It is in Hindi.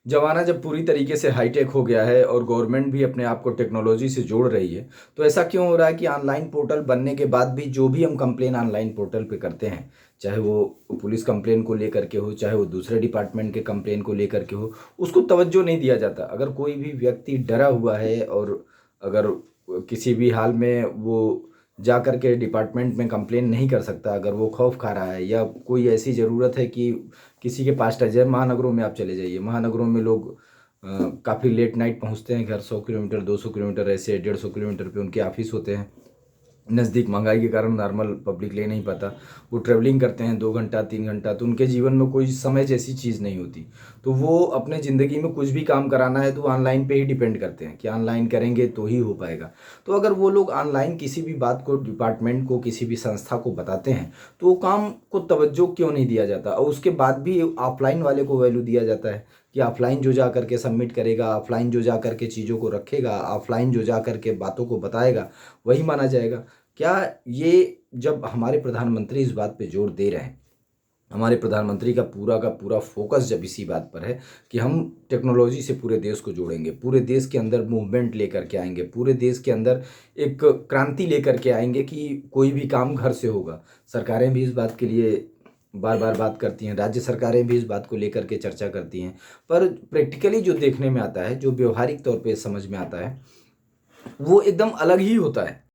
ज़माना जब पूरी तरीके से हाईटेक हो गया है और गवर्नमेंट भी अपने आप को टेक्नोलॉजी से जोड़ रही है, तो ऐसा क्यों हो रहा है कि ऑनलाइन पोर्टल बनने के बाद भी जो भी हम कंप्लेन ऑनलाइन पोर्टल पे करते हैं, चाहे वो पुलिस कंप्लेन को लेकर के हो, चाहे वो दूसरे डिपार्टमेंट के कंप्लेन को लेकर के हो, उसको तवज्जो नहीं दिया जाता। अगर कोई भी व्यक्ति डरा हुआ है और अगर किसी भी हाल में वो जा कर के डिपार्टमेंट में कंप्लेन नहीं कर सकता, अगर वो खौफ खा रहा है या कोई ऐसी ज़रूरत है कि किसी के पास जैसे महानगरों में आप चले जाइए, महानगरों में लोग काफ़ी लेट नाइट पहुंचते हैं घर, 100 किलोमीटर 200 किलोमीटर ऐसे 150 किलोमीटर पे उनके ऑफिस होते हैं। नज़दीक, महंगाई के कारण नॉर्मल पब्लिक ले नहीं पाता, वो ट्रैवलिंग करते हैं 2 घंटा 3 घंटा, तो उनके जीवन में कोई समय जैसी चीज़ नहीं होती। तो वो अपने ज़िंदगी में कुछ भी काम कराना है तो वो ऑनलाइन पे ही डिपेंड करते हैं कि ऑनलाइन करेंगे तो ही हो पाएगा। तो अगर वो लोग ऑनलाइन किसी भी बात को डिपार्टमेंट को, किसी भी संस्था को बताते हैं, तो वो काम को तवज्जो क्यों नहीं दिया जाता? और उसके बाद भी ऑफलाइन वाले को वैल्यू दिया जाता है कि ऑफलाइन जो जा करके सबमिट करेगा, ऑफलाइन जो जा करके चीज़ों को रखेगा, ऑफलाइन जो जा करके बातों को बताएगा, वही माना जाएगा। क्या ये जब हमारे प्रधानमंत्री इस बात पे जोर दे रहे हैं, हमारे प्रधानमंत्री का पूरा फोकस जब इसी बात पर है कि हम टेक्नोलॉजी से पूरे देश को जोड़ेंगे, पूरे देश के अंदर मूवमेंट लेकर के आएंगे, पूरे देश के अंदर एक क्रांति लेकर के आएंगे कि कोई भी काम घर से होगा। सरकारें भी इस बात के लिए बार बार बात करती हैं, राज्य सरकारें भी इस बात को लेकर के चर्चा करती हैं, पर प्रैक्टिकली जो देखने में आता है, जो व्यवहारिक तौर पे समझ में आता है, वो एकदम अलग ही होता है।